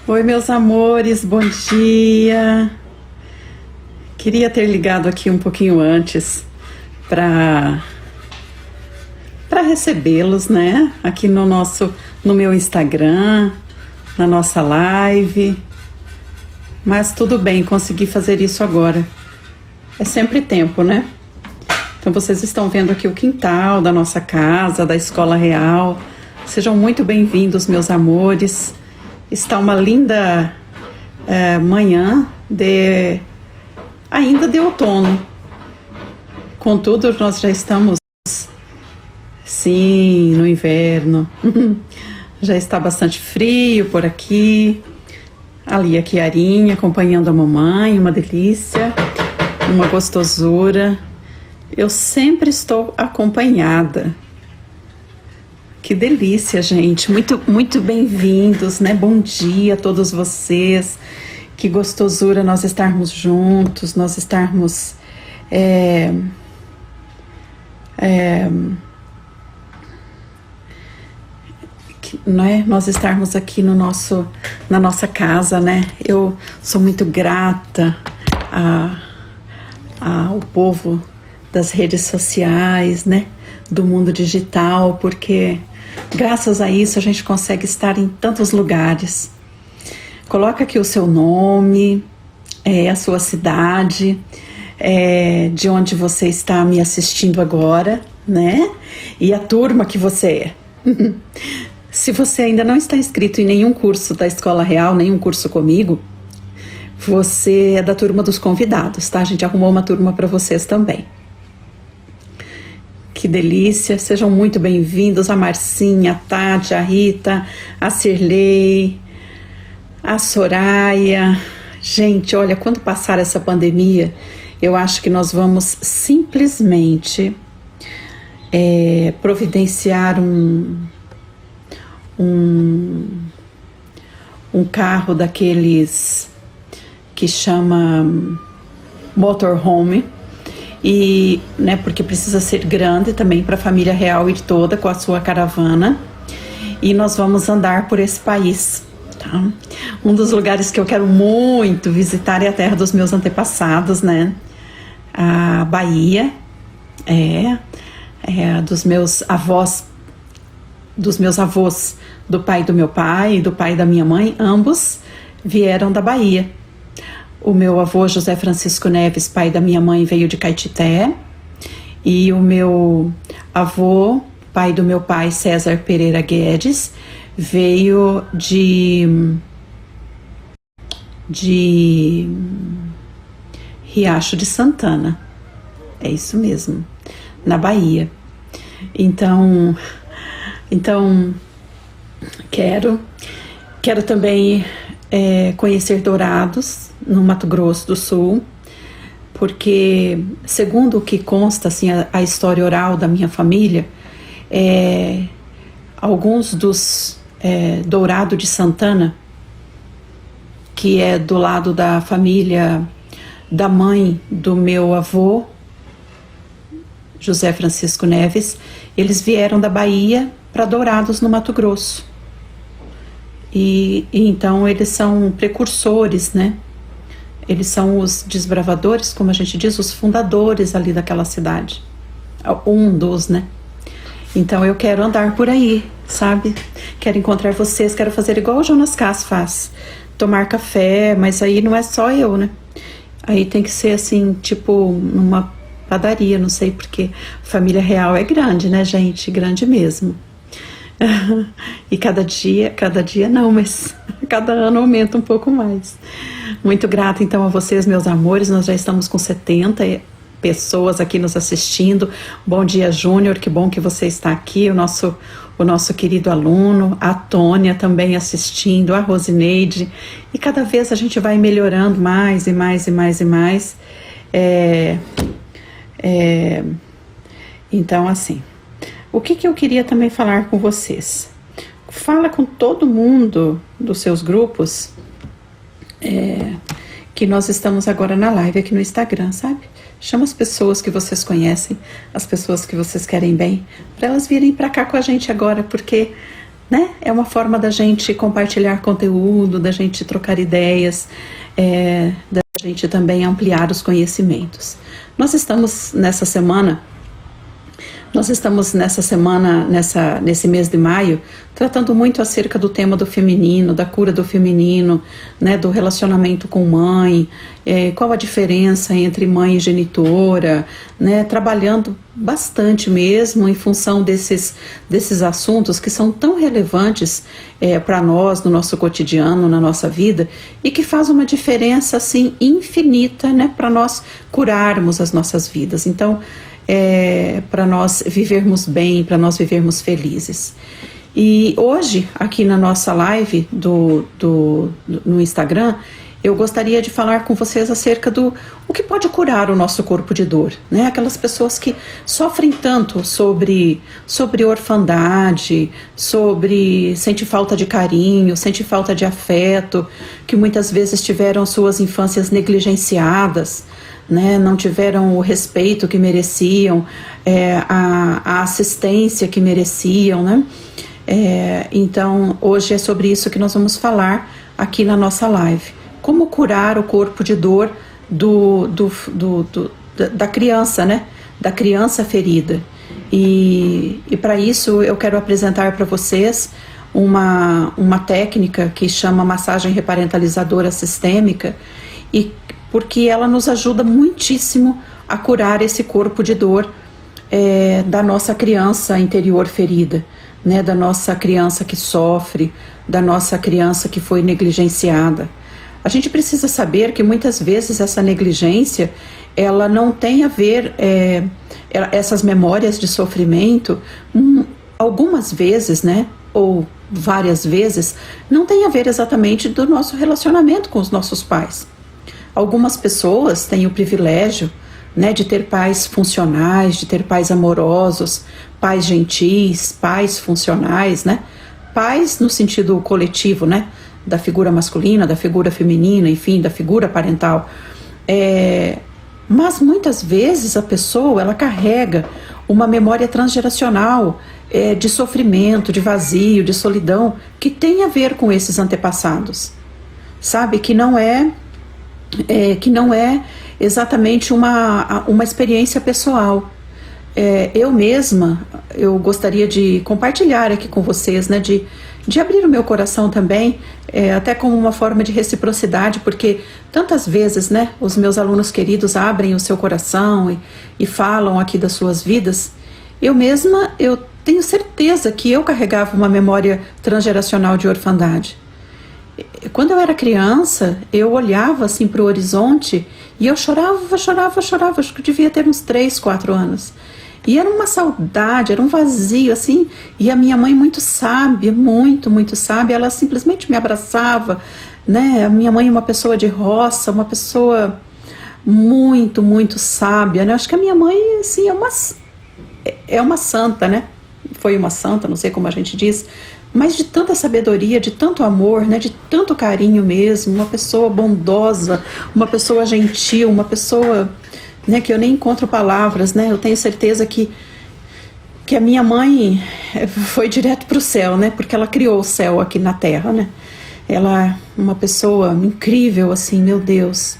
Oi, meus amores, bom dia. Queria ter ligado aqui um pouquinho antes para recebê-los, né? Aqui no meu Instagram, na nossa live. Mas tudo bem, consegui fazer isso agora. É sempre tempo, né? Então vocês estão vendo aqui o quintal da nossa casa, da Escola Real. Sejam muito bem-vindos, meus amores. Está uma linda manhã ainda de outono. Contudo, nós já estamos, sim, no inverno. Já está bastante frio por aqui. Ali a Kiarinha acompanhando a mamãe, uma delícia, uma gostosura. Eu sempre estou acompanhada. Que delícia, gente. Muito, muito bem-vindos, né? Bom dia a todos vocês. Que gostosura nós estarmos juntos, nós estarmos nós estarmos aqui na nossa casa, né? Eu sou muito grata ao povo das redes sociais, né? Do mundo digital, porque graças a isso a gente consegue estar em tantos lugares. Coloca aqui o seu nome, a sua cidade, de onde você está me assistindo agora, né? E a turma que você é. Se você ainda não está inscrito em nenhum curso da Escola Real, nenhum curso comigo, você é da turma dos convidados, tá? A gente arrumou uma turma para vocês também. Que delícia, sejam muito bem-vindos a Marcinha, a Tati, a Rita, a Cirlei, a Soraya. Gente, olha, quando passar essa pandemia, eu acho que nós vamos simplesmente providenciar um carro daqueles que chama motorhome, e, né, porque precisa ser grande também para a família real ir toda com a sua caravana, e nós vamos andar por esse país, tá? Um dos lugares que eu quero muito visitar é a terra dos meus antepassados, né? A Bahia, dos meus avós, do pai do meu pai e do pai da minha mãe, ambos vieram da Bahia. O meu avô José Francisco Neves, pai da minha mãe, veio de Caetité, e o meu avô, pai do meu pai, César Pereira Guedes, veio de Riacho de Santana. É isso mesmo, na Bahia. Então quero também conhecer Dourados, no Mato Grosso do Sul, porque, segundo o que consta, assim, a história oral da minha família, alguns dos Dourado de Santana, que é do lado da família da mãe do meu avô, José Francisco Neves, eles vieram da Bahia para Dourados, no Mato Grosso. E então eles são precursores, né? Eles são os desbravadores, como a gente diz, os fundadores ali daquela cidade. Um dos, né? Então eu quero andar por aí, sabe? Quero encontrar vocês, quero fazer igual o Jonas Cass faz. Tomar café, mas aí não é só eu, né? Aí tem que ser assim, tipo numa padaria, não sei porque a família real é grande, né, gente? Grande mesmo. E cada dia não, mas cada ano aumenta um pouco mais. Muito grata então a vocês, meus amores. Nós já estamos com 70 pessoas aqui nos assistindo. Bom dia, Júnior, que bom que você está aqui. O nosso querido aluno, a Tônia também assistindo, a Rosineide. E cada vez a gente vai melhorando mais e mais e mais e mais. Então, assim, o que eu queria também falar com vocês? Fala com todo mundo dos seus grupos, que nós estamos agora na live aqui no Instagram, sabe? Chama as pessoas que vocês conhecem, as pessoas que vocês querem bem, para elas virem para cá com a gente agora, porque né? É uma forma da gente compartilhar conteúdo, da gente trocar ideias, da gente também ampliar os conhecimentos. Nós estamos nessa semana, nesse mês de maio, tratando muito acerca do tema do feminino, da cura do feminino, né, do relacionamento com mãe, qual a diferença entre mãe e genitora, né, trabalhando bastante mesmo em função desses assuntos que são tão relevantes para nós, no nosso cotidiano, na nossa vida, e que faz uma diferença assim infinita, né, para nós curarmos as nossas vidas. Então, para nós vivermos bem, para nós vivermos felizes. E hoje, aqui na nossa live no Instagram, eu gostaria de falar com vocês acerca do o que pode curar o nosso corpo de dor, né? Aquelas pessoas que sofrem tanto sobre orfandade, sente falta de carinho, sente falta de afeto, que muitas vezes tiveram suas infâncias negligenciadas, né, não tiveram o respeito que mereciam, a assistência que mereciam, né? Então, hoje é sobre isso que nós vamos falar aqui na nossa live. Como curar o corpo de dor da criança, né? Da criança ferida. E para isso eu quero apresentar para vocês uma técnica que chama massagem reparentalizadora sistêmica, e porque ela nos ajuda muitíssimo a curar esse corpo de dor da nossa criança interior ferida, né, da nossa criança que sofre, da nossa criança que foi negligenciada. A gente precisa saber que muitas vezes essa negligência, ela não tem a ver, essas memórias de sofrimento, algumas vezes, né, ou várias vezes, não tem a ver exatamente do nosso relacionamento com os nossos pais. Algumas pessoas têm o privilégio, né, de ter pais funcionais, de ter pais amorosos, pais gentis, pais funcionais, né? Pais no sentido coletivo, né? Da figura masculina, da figura feminina, enfim, da figura parental. Mas muitas vezes a pessoa, ela carrega uma memória transgeracional de sofrimento, de vazio, de solidão, que tem a ver com esses antepassados. Sabe? Que não é exatamente uma experiência pessoal. Eu mesma, eu gostaria de compartilhar aqui com vocês, né, de abrir o meu coração também, até como uma forma de reciprocidade, porque tantas vezes, né, os meus alunos queridos abrem o seu coração e falam aqui das suas vidas. Eu mesma, eu tenho certeza que eu carregava uma memória transgeracional de orfandade. Quando eu era criança, eu olhava assim para o horizonte e eu chorava, acho que eu devia ter uns 3, 4 anos. E era uma saudade, era um vazio assim, e a minha mãe muito sábia, muito sábia, ela simplesmente me abraçava, né? A minha mãe é uma pessoa de roça, uma pessoa muito sábia, né? Acho que a minha mãe, assim, é uma santa, né? Foi uma santa, não sei como a gente diz, mas de tanta sabedoria, de tanto amor, né, de tanto carinho mesmo, uma pessoa bondosa, uma pessoa gentil, uma pessoa, né, que eu nem encontro palavras, né? Eu tenho certeza que a minha mãe foi direto para o céu, né? Porque ela criou o céu aqui na terra, né? Ela é uma pessoa incrível, assim, meu Deus.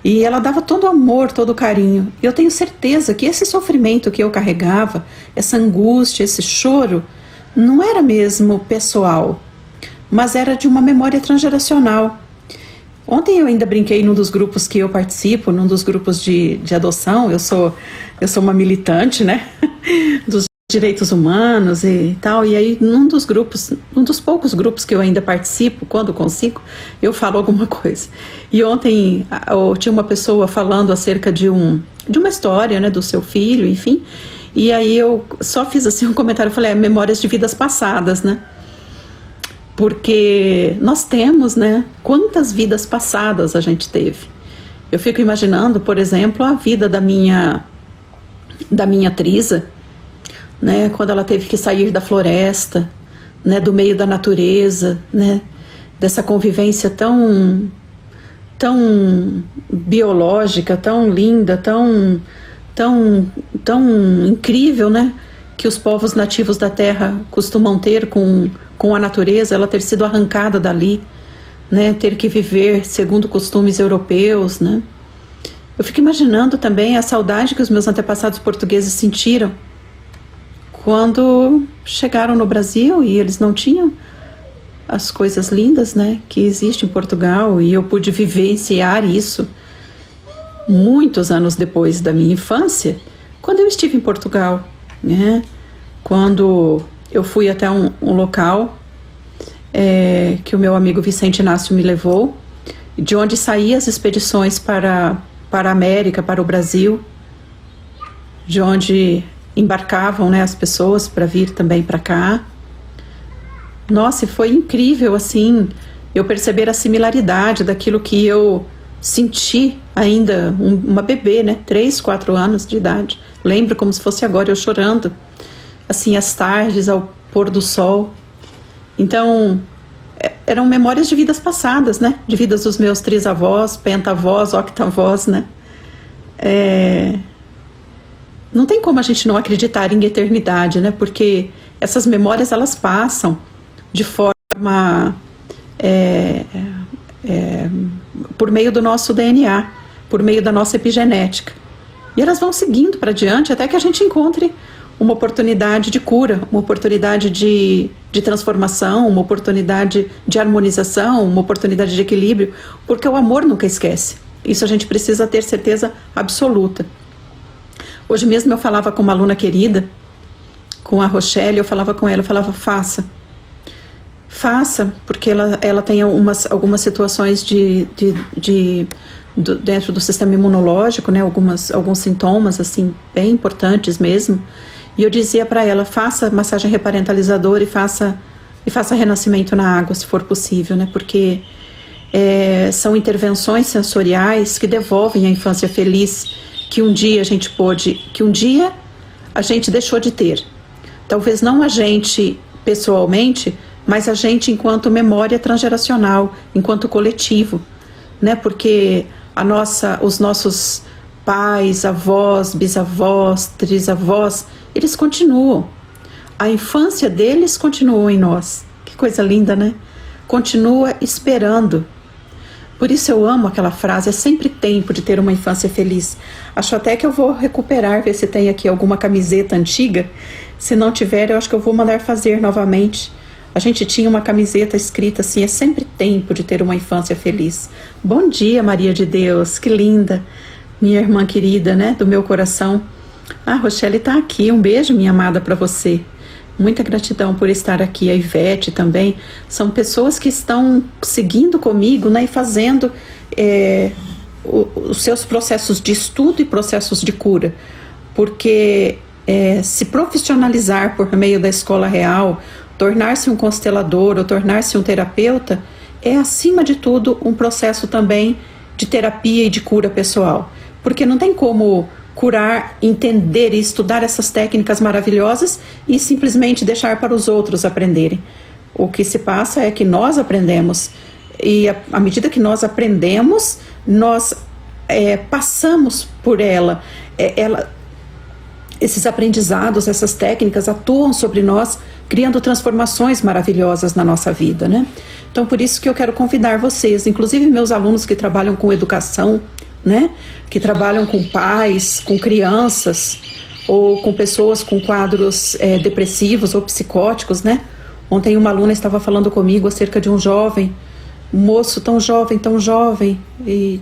E ela dava todo o amor, todo o carinho. E eu tenho certeza que esse sofrimento que eu carregava, essa angústia, esse choro, não era mesmo pessoal, mas era de uma memória transgeracional. Ontem eu ainda brinquei num dos grupos que eu participo, num dos grupos de adoção. Eu sou uma militante, né, dos direitos humanos e tal, e aí num dos poucos grupos que eu ainda participo, quando consigo, eu falo alguma coisa. E ontem tinha uma pessoa falando acerca de uma história, né, do seu filho, enfim. E aí eu só fiz assim um comentário, eu falei, memórias de vidas passadas, né? Porque nós temos, né? Quantas vidas passadas a gente teve? Eu fico imaginando, por exemplo, a vida da minha Trisa, né? Quando ela teve que sair da floresta, né? Do meio da natureza, né? Dessa convivência tão biológica, tão linda, tão incrível, né? que os povos nativos da terra costumam ter com a natureza, ela ter sido arrancada dali, né, ter que viver segundo costumes europeus, né. Eu fico imaginando também a saudade que os meus antepassados portugueses sentiram quando chegaram no Brasil e eles não tinham as coisas lindas, né, que existem em Portugal, e eu pude vivenciar isso muitos anos depois da minha infância, quando eu estive em Portugal, né, quando eu fui até um local que o meu amigo Vicente Inácio me levou, de onde saíam as expedições para a América, para o Brasil, de onde embarcavam, né, as pessoas para vir também para cá. Nossa, e foi incrível, assim, eu perceber a similaridade daquilo que eu senti ainda, uma bebê, né, 3, 4 anos de idade. Lembro como se fosse agora, eu chorando, assim, as tardes ao pôr do sol. Então, eram memórias de vidas passadas, né, de vidas dos meus trisavós, pentavós, octavós, né. Não tem como a gente não acreditar em eternidade, né, porque essas memórias, elas passam de forma, por meio do nosso DNA, por meio da nossa epigenética. E elas vão seguindo para diante até que a gente encontre uma oportunidade de cura, uma oportunidade de transformação, uma oportunidade de harmonização, uma oportunidade de equilíbrio, porque o amor nunca esquece. Isso a gente precisa ter certeza absoluta. Hoje mesmo eu falava com uma aluna querida, com a Rochelle, eu falava com ela, eu falava, faça, porque ela tem algumas situações dentro do sistema imunológico, né, alguns sintomas assim bem importantes mesmo, e eu dizia para ela, faça massagem reparentalizadora e faça renascimento na água, se for possível, né, porque são intervenções sensoriais que devolvem a infância feliz que um dia a gente deixou de ter. Talvez não a gente pessoalmente, mas a gente enquanto memória transgeracional, enquanto coletivo, né? Porque os nossos pais, avós, bisavós, trisavós, eles continuam. A infância deles continua em nós. Que coisa linda, né? Continua esperando. Por isso eu amo aquela frase, é sempre tempo de ter uma infância feliz. Acho até que eu vou recuperar, ver se tem aqui alguma camiseta antiga. Se não tiver, eu acho que eu vou mandar fazer novamente. A gente tinha uma camiseta escrita assim, é sempre tempo de ter uma infância feliz. Bom dia, Maria de Deus, que linda, minha irmã querida, né, do meu coração. A Rochelle está aqui, um beijo, minha amada, para você. Muita gratidão por estar aqui, a Ivete também. São pessoas que estão seguindo comigo, né, e fazendo os seus processos de estudo e processos de cura. Porque se profissionalizar por meio da escola real, tornar-se um constelador ou tornar-se um terapeuta, é acima de tudo um processo também de terapia e de cura pessoal. Porque não tem como curar, entender e estudar essas técnicas maravilhosas e simplesmente deixar para os outros aprenderem. O que se passa é que nós aprendemos, e à medida que nós aprendemos, nós passamos por esses aprendizados, essas técnicas atuam sobre nós, criando transformações maravilhosas na nossa vida, né? Então, por isso que eu quero convidar vocês, inclusive meus alunos que trabalham com educação, né? Que trabalham com pais, com crianças, ou com pessoas com quadros depressivos ou psicóticos, né? Ontem uma aluna estava falando comigo acerca de um jovem, um moço tão jovem e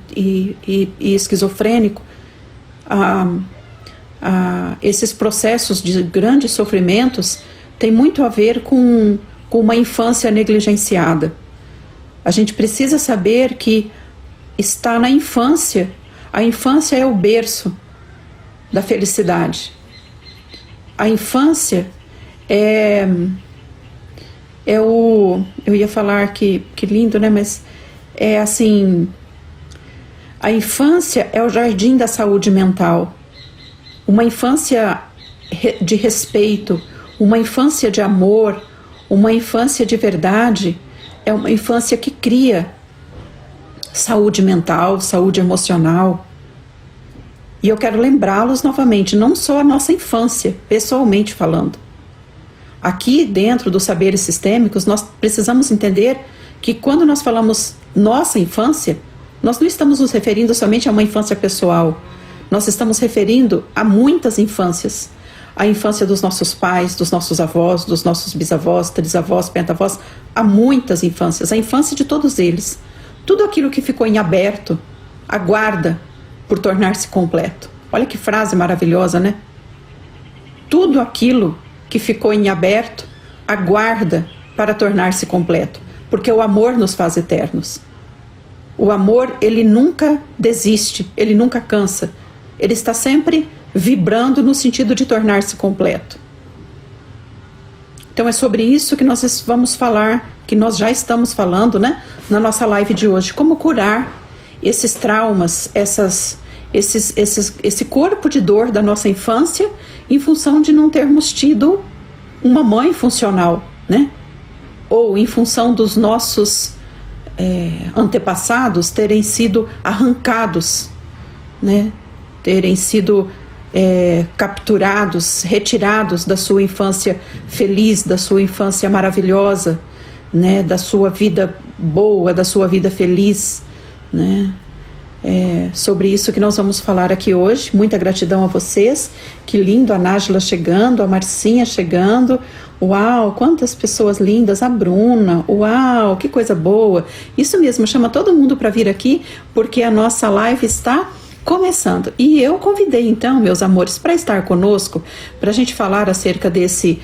esquizofrênico. Esses processos de grandes sofrimentos têm muito a ver com uma infância negligenciada. A gente precisa saber que está na infância. A infância é o berço da felicidade. A infância eu ia falar que lindo, né? Mas é assim, a infância é o jardim da saúde mental. Uma infância de respeito, uma infância de amor, uma infância de verdade, é uma infância que cria saúde mental, saúde emocional. E eu quero lembrá-los novamente, não só a nossa infância, pessoalmente falando. Aqui dentro dos saberes sistêmicos, nós precisamos entender que quando nós falamos nossa infância, nós não estamos nos referindo somente a uma infância pessoal. Nós estamos referindo a muitas infâncias. A infância dos nossos pais, dos nossos avós, dos nossos bisavós, trisavós, pentavós, há muitas infâncias, a infância de todos eles. Tudo aquilo que ficou em aberto aguarda por tornar-se completo. Olha que frase maravilhosa, né? Tudo aquilo que ficou em aberto aguarda para tornar-se completo, porque o amor nos faz eternos. O amor, ele nunca desiste, ele nunca cansa, ele está sempre vibrando no sentido de tornar-se completo. Então é sobre isso que nós vamos falar, que nós já estamos falando, né, na nossa live de hoje, como curar esses traumas, esse corpo de dor da nossa infância, em função de não termos tido uma mãe funcional, né? Ou em função dos nossos antepassados terem sido arrancados, né? Terem sido capturados, retirados da sua infância feliz, da sua infância maravilhosa, né? Da sua vida boa, da sua vida feliz, né? Sobre isso que nós vamos falar aqui hoje. Muita gratidão a vocês, que lindo, a Nájila chegando, a Marcinha chegando, uau, quantas pessoas lindas, a Bruna, uau, que coisa boa, isso mesmo, chama todo mundo para vir aqui, porque a nossa live está começando, e eu convidei então, meus amores, para estar conosco, para a gente falar acerca desse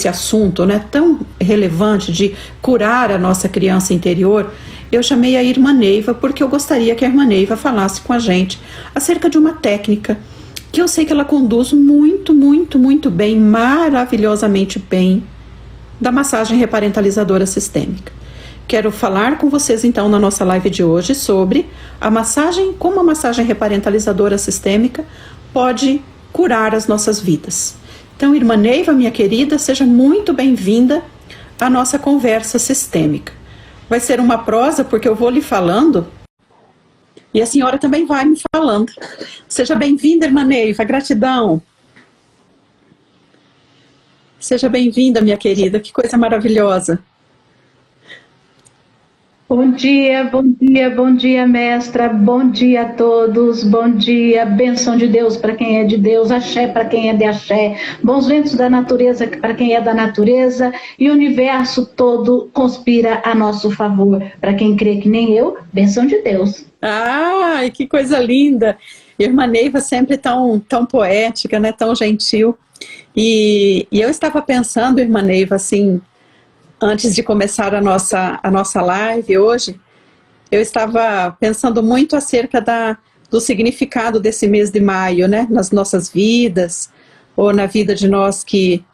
assunto, né, tão relevante de curar a nossa criança interior. Eu chamei a irmã Neiva porque eu gostaria que a irmã Neiva falasse com a gente acerca de uma técnica que eu sei que ela conduz muito, muito, muito bem, maravilhosamente bem, da massagem reparentalizadora sistêmica. Quero falar com vocês então na nossa live de hoje sobre a massagem, como a massagem reparentalizadora sistêmica pode curar as nossas vidas. Então, irmã Neiva, minha querida, seja muito bem-vinda à nossa conversa sistêmica. Vai ser uma prosa, porque eu vou lhe falando e a senhora também vai me falando. Seja bem-vinda, irmã Neiva, gratidão. Seja bem-vinda, minha querida, que coisa maravilhosa. Bom dia, bom dia, bom dia, mestra, bom dia a todos, bom dia, bênção de Deus para quem é de Deus, axé para quem é de axé, bons ventos da natureza para quem é da natureza, e o universo todo conspira a nosso favor. Para quem crê que nem eu, bênção de Deus. Ai, que coisa linda! Irmã Neiva sempre tão poética, né, tão gentil. E eu estava pensando, irmã Neiva, assim, antes de começar a nossa live hoje, eu estava pensando muito acerca do significado desse mês de maio, né, nas nossas vidas, ou na vida de nós que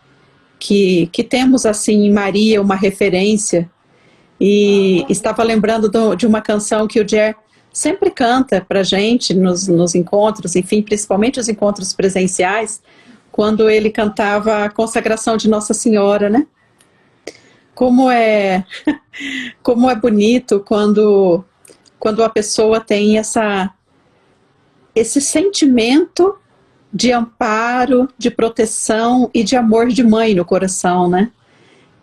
temos, assim, em Maria uma referência. E estava lembrando de uma canção que o Jer sempre canta pra gente nos encontros, enfim, principalmente os encontros presenciais, quando ele cantava a consagração de Nossa Senhora, né? Como é bonito quando a pessoa tem esse sentimento de amparo, de proteção e de amor de mãe no coração, né?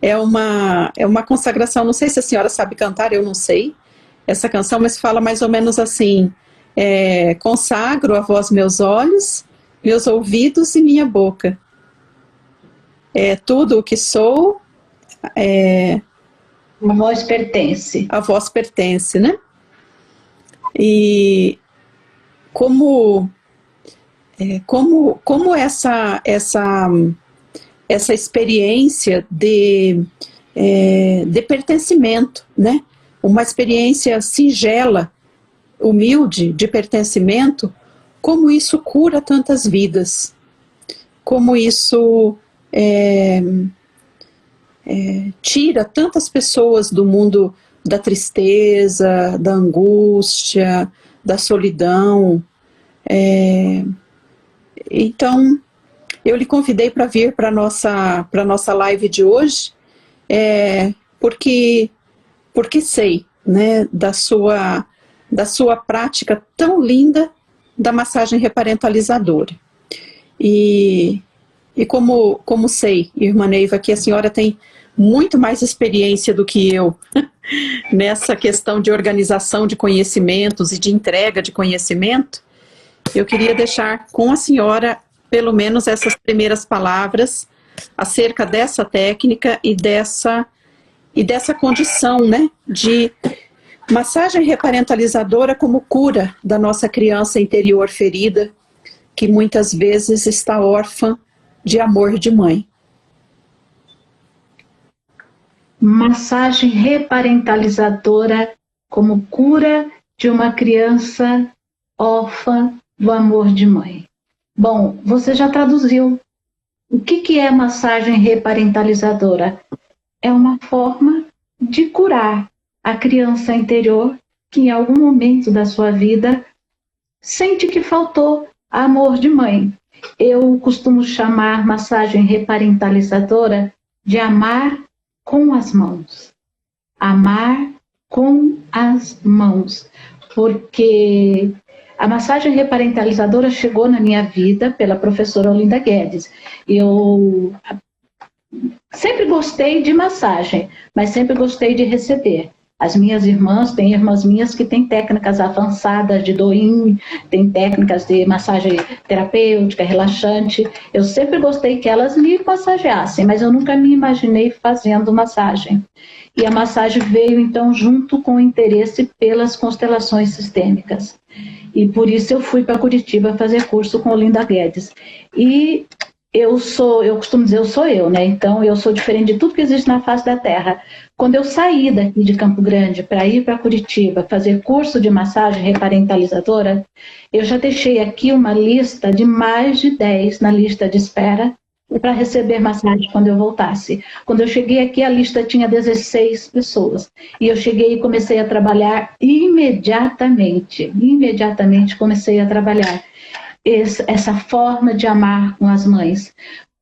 É uma consagração, não sei se a senhora sabe cantar, eu não sei essa canção, mas fala mais ou menos assim: consagro a vós meus olhos, meus ouvidos e minha boca. Tudo o que sou, A vós pertence. A vós pertence, né? E como essa experiência de pertencimento, né? Uma experiência singela, humilde, de pertencimento, como isso cura tantas vidas, como isso tira tantas pessoas do mundo da tristeza, da angústia, da solidão. Então, eu lhe convidei para vir para a nossa live de hoje, porque sei, né, da sua prática tão linda da massagem reparentalizadora. E como sei, irmã Neiva, que a senhora tem muito mais experiência do que eu nessa questão de organização de conhecimentos e de entrega de conhecimento, eu queria deixar com a senhora pelo menos essas primeiras palavras acerca dessa técnica e dessa condição, né, de massagem reparentalizadora como cura da nossa criança interior ferida, que muitas vezes está órfã de amor de mãe. Massagem reparentalizadora como cura de uma criança órfã do amor de mãe. Bom, você já traduziu. O que é massagem reparentalizadora? É uma forma de curar a criança interior que em algum momento da sua vida sente que faltou amor de mãe. Eu costumo chamar massagem reparentalizadora de amar com as mãos. Amar com as mãos. Porque a massagem reparentalizadora chegou na minha vida pela professora Olinda Guedes. Eu sempre gostei de massagem, mas sempre gostei de receber. As minhas irmãs, tem irmãs minhas que têm técnicas avançadas de Doin, tem técnicas de massagem terapêutica, relaxante. Eu sempre gostei que elas me massageassem, mas eu nunca me imaginei fazendo massagem. E a massagem veio, então, junto com o interesse pelas constelações sistêmicas. E por isso eu fui para Curitiba fazer curso com Olinda Guedes. E eu costumo dizer, eu sou eu, né? Então, eu sou diferente de tudo que existe na face da Terra. Quando eu saí daqui de Campo Grande para ir para Curitiba fazer curso de massagem reparentalizadora, eu já deixei aqui uma lista de mais de 10 na lista de espera para receber massagem quando eu voltasse. Quando eu cheguei aqui, a lista tinha 16 pessoas. E eu cheguei e comecei a trabalhar imediatamente. Imediatamente comecei a trabalhar essa forma de amar com as mães.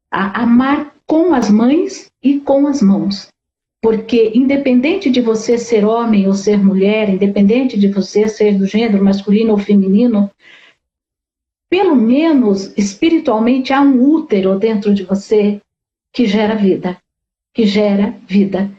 Amar com as mães e com as mãos. Porque independente de você ser homem ou ser mulher, independente de você ser do gênero masculino ou feminino, pelo menos espiritualmente há um útero dentro de você que gera vida. Que gera vida.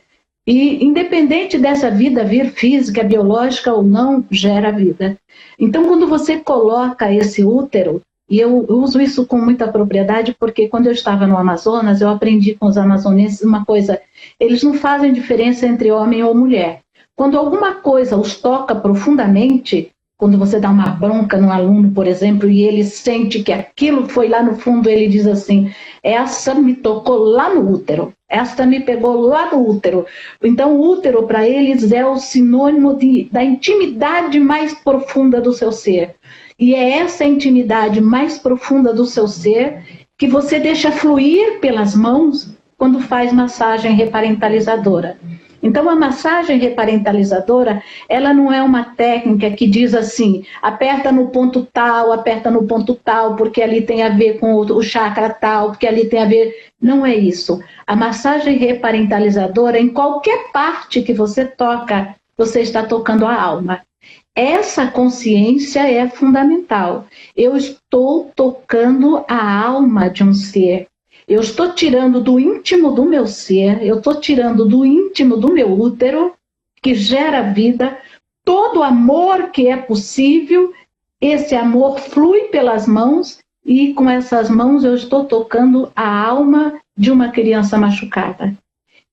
E independente dessa vida vir física, biológica ou não, gera vida. Então, quando você coloca esse útero, e eu uso isso com muita propriedade, porque quando eu estava no Amazonas, eu aprendi com os amazonenses uma coisa, eles não fazem diferença entre homem ou mulher. Quando alguma coisa os toca profundamente, quando você dá uma bronca no aluno, por exemplo, e ele sente que aquilo foi lá no fundo, ele diz assim, essa me tocou lá no útero, essa me pegou lá no útero. Então, o útero, para eles, é o sinônimo da intimidade mais profunda do seu ser. E é essa intimidade mais profunda do seu ser que você deixa fluir pelas mãos quando faz massagem reparentalizadora. Então, a massagem reparentalizadora, ela não é uma técnica que diz assim, aperta no ponto tal, porque ali tem a ver com o chakra tal, porque ali tem a ver... Não é isso. A massagem reparentalizadora, em qualquer parte que você toca, você está tocando a alma. Essa consciência é fundamental. Eu estou tocando a alma de um ser. Eu estou tirando do íntimo do meu ser, eu estou tirando do íntimo do meu útero, que gera vida, todo amor que é possível, esse amor flui pelas mãos e com essas mãos eu estou tocando a alma de uma criança machucada.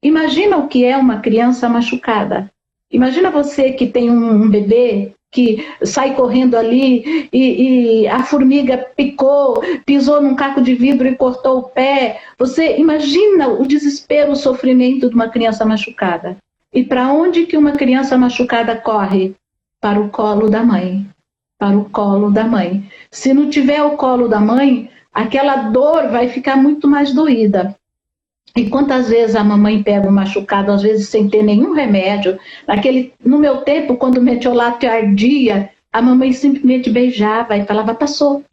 Imagina o que é uma criança machucada. Imagina você que tem um bebê que sai correndo ali e a formiga picou, pisou num caco de vidro e cortou o pé. Você imagina o desespero, o sofrimento de uma criança machucada. E para onde que uma criança machucada corre? Para o colo da mãe. Para o colo da mãe. Se não tiver o colo da mãe, aquela dor vai ficar muito mais doída. E quantas vezes a mamãe pega um machucado, às vezes sem ter nenhum remédio. No meu tempo, quando o metiolato ardia, a mamãe simplesmente beijava e falava, passou,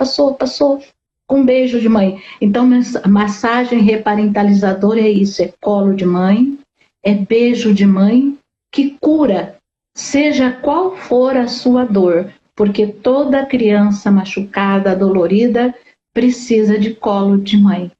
com um beijo de mãe. Então, massagem reparentalizadora é isso, é colo de mãe, é beijo de mãe, que cura, seja qual for a sua dor. porque toda criança machucada, dolorida, precisa de colo de mãe.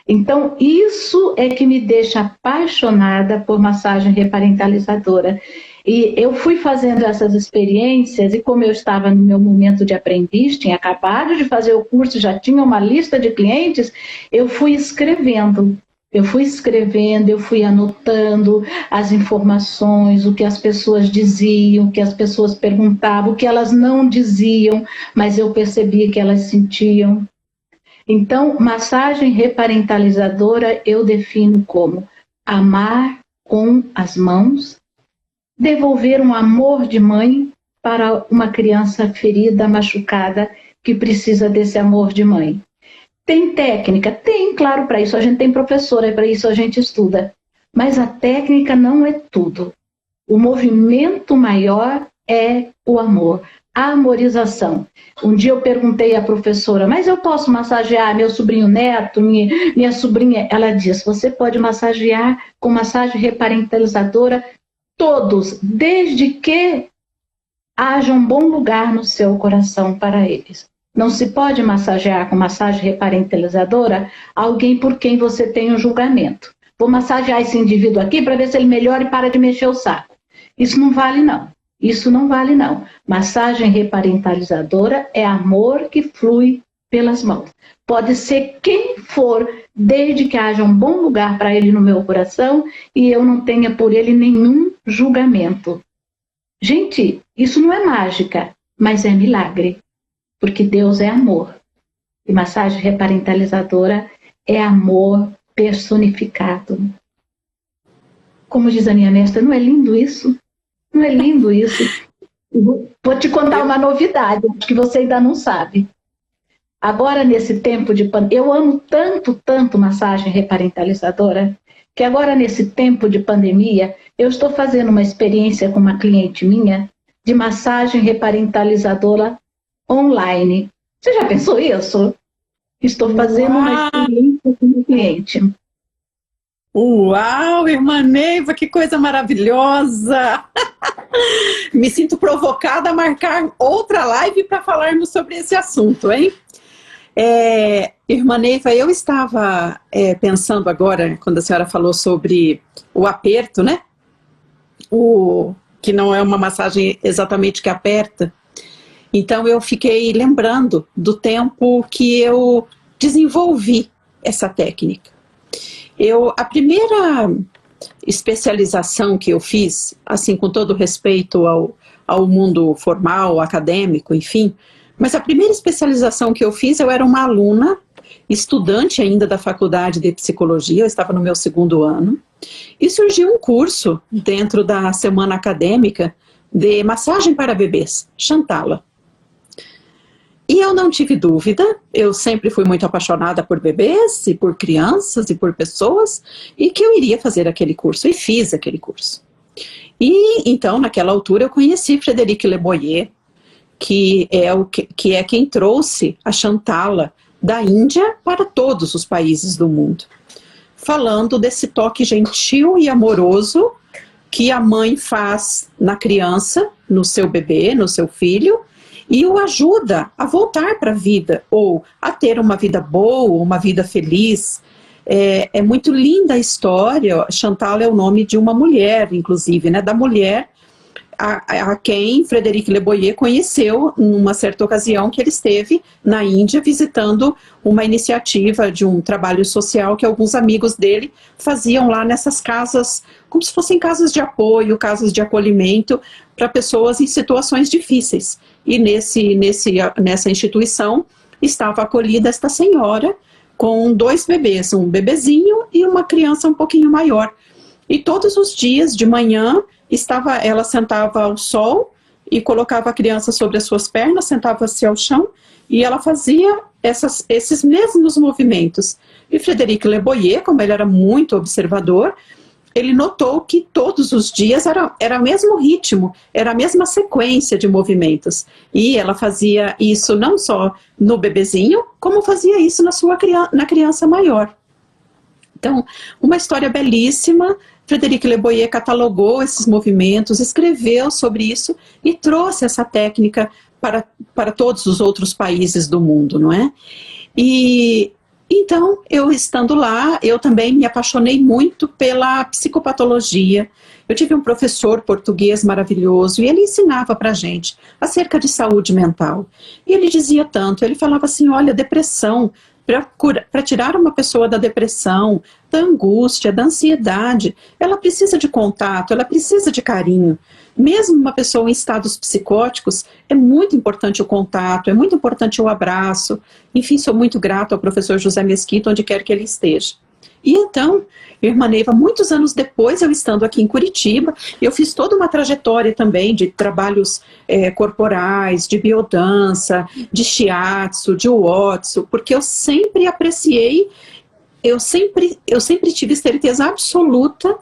Então, isso é que me deixa apaixonada por massagem reparentalizadora. E eu fui fazendo essas experiências, e como eu estava no meu momento de aprendiz, tinha acabado de fazer o curso, já tinha uma lista de clientes, eu fui escrevendo. Eu fui anotando as informações, o que as pessoas diziam, o que as pessoas perguntavam, o que elas não diziam, mas eu percebia que elas sentiam. Então, massagem reparentalizadora eu defino como amar com as mãos, devolver um amor de mãe para uma criança ferida, machucada, que precisa desse amor de mãe. Tem técnica? Tem, claro, para isso a gente tem professora, para isso a gente estuda. Mas a técnica não é tudo. O movimento maior é o amor, a amorização. Um dia eu perguntei à professora, mas eu posso massagear meu sobrinho neto, minha sobrinha? Ela disse, você pode massagear com massagem reparentalizadora todos, desde que haja um bom lugar no seu coração para eles. Não se pode massagear com massagem reparentalizadora alguém por quem você tem um julgamento. Vou massagear esse indivíduo aqui para ver se ele melhora e para de mexer o saco. Isso não vale, não. Isso não vale, não. Massagem reparentalizadora é amor que flui pelas mãos. Pode ser quem for, desde que haja um bom lugar para ele no meu coração e eu não tenha por ele nenhum julgamento. Gente, isso não é mágica, mas é milagre. Porque Deus é amor. E massagem reparentalizadora é amor personificado. Como diz a minha mestra, não é lindo isso? Não é lindo isso? Vou te contar uma novidade, que você ainda não sabe. Agora, nesse tempo de pandemia, eu amo tanto, tanto massagem reparentalizadora, que agora, nesse tempo de pandemia, eu estou fazendo uma experiência com uma cliente minha de massagem reparentalizadora online. Você já pensou isso? Estou fazendo uma experiência com o cliente. Uau, irmã Neiva, que coisa maravilhosa! Me sinto provocada a marcar outra live para falarmos sobre esse assunto, hein? Irmã Neiva, eu estava pensando agora, quando a senhora falou sobre o aperto, né? Que não é uma massagem exatamente que aperta. Então eu fiquei lembrando do tempo que eu desenvolvi essa técnica. A primeira especialização que eu fiz, assim, com todo respeito ao mundo formal, acadêmico, enfim, mas a primeira especialização que eu fiz, eu era uma aluna, estudante ainda da faculdade de psicologia, eu estava no meu 2º ano, e surgiu um curso dentro da semana acadêmica de massagem para bebês, Shantala. E eu não tive dúvida, eu sempre fui muito apaixonada por bebês, e por crianças, e por pessoas, e que eu iria fazer aquele curso, e fiz aquele curso. E então, naquela altura, eu conheci Frédéric Le Boyer, que é quem trouxe a Shantala da Índia para todos os países do mundo, falando desse toque gentil e amoroso que a mãe faz na criança, no seu bebê, no seu filho, e o ajuda a voltar para a vida, ou a ter uma vida boa, uma vida feliz. É muito linda a história. Shantala é o nome de uma mulher, inclusive, né, da mulher a quem Frédéric Le Boyer conheceu numa certa ocasião que ele esteve na Índia visitando uma iniciativa de um trabalho social que alguns amigos dele faziam lá nessas casas, como se fossem casas de apoio, casas de acolhimento para pessoas em situações difíceis. E nessa instituição estava acolhida esta senhora com 2 bebês, um bebezinho e uma criança um pouquinho maior. E todos os dias de manhã ela sentava ao sol e colocava a criança sobre as suas pernas, sentava-se ao chão e ela fazia esses mesmos movimentos. E Frédéric Le Boyer, como ele era muito observador, ele notou que todos os dias era o mesmo ritmo, era a mesma sequência de movimentos. E ela fazia isso não só no bebezinho, como fazia isso na criança maior. Então, uma história belíssima. Frédéric Le Boyer catalogou esses movimentos, escreveu sobre isso e trouxe essa técnica para todos os outros países do mundo, não é? E então, eu estando lá, eu também me apaixonei muito pela psicopatologia. Eu tive um professor português maravilhoso e ele ensinava para a gente acerca de saúde mental. E ele dizia tanto, ele falava assim, olha, depressão, para tirar uma pessoa da depressão, da angústia, da ansiedade, ela precisa de contato, ela precisa de carinho. Mesmo uma pessoa em estados psicóticos, é muito importante o contato, é muito importante o abraço. Enfim, sou muito grato ao professor José Mesquita, onde quer que ele esteja. E então, irmã Neiva, muitos anos depois, eu estando aqui em Curitiba, eu fiz toda uma trajetória também de trabalhos corporais, de biodança, de shiatsu, de watsu, porque eu sempre apreciei, eu sempre tive certeza absoluta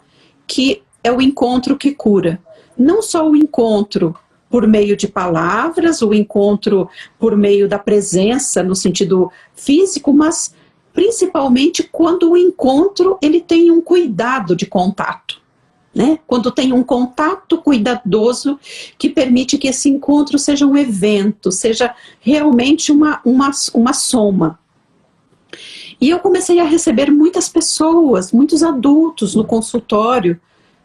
que é o encontro que cura. Não só o encontro por meio de palavras, o encontro por meio da presença no sentido físico, mas principalmente quando o encontro ele tem um cuidado de contato, né? Quando tem um contato cuidadoso que permite que esse encontro seja um evento, seja realmente uma soma. E eu comecei a receber muitas pessoas, muitos adultos no consultório,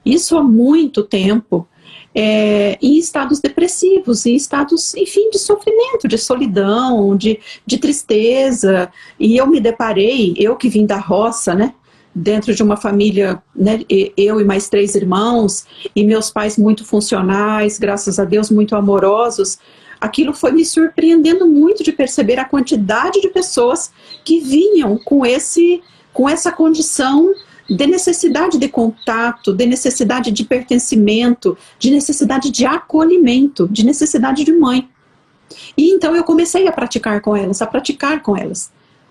isso há muito tempo, em estados depressivos, em estados, enfim, de sofrimento, de solidão, de tristeza. E eu me deparei, eu que vim da roça, né, dentro de uma família, né, eu e mais 3 irmãos, e meus pais muito funcionais, graças a Deus, muito amorosos, aquilo foi me surpreendendo muito de perceber a quantidade de pessoas que vinham com essa condição de necessidade de contato, de necessidade de pertencimento, de necessidade de acolhimento, de necessidade de mãe. E então eu comecei a praticar com elas,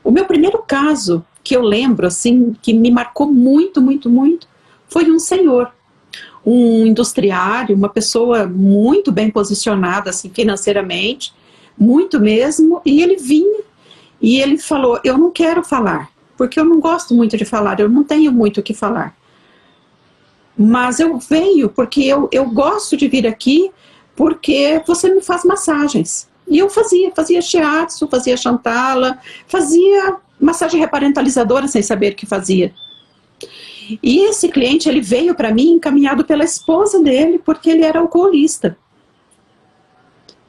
O meu primeiro caso, que eu lembro, assim, que me marcou muito, muito, muito, foi um senhor, um industriário, uma pessoa muito bem posicionada, assim, financeiramente, muito mesmo, e ele vinha, e ele falou, eu não quero falar, porque eu não gosto muito de falar, eu não tenho muito o que falar. Mas eu venho porque eu gosto de vir aqui porque você me faz massagens. E eu fazia shiatsu, fazia shantala, fazia massagem reparentalizadora sem saber o que fazia. E esse cliente, ele veio para mim encaminhado pela esposa dele porque ele era alcoolista.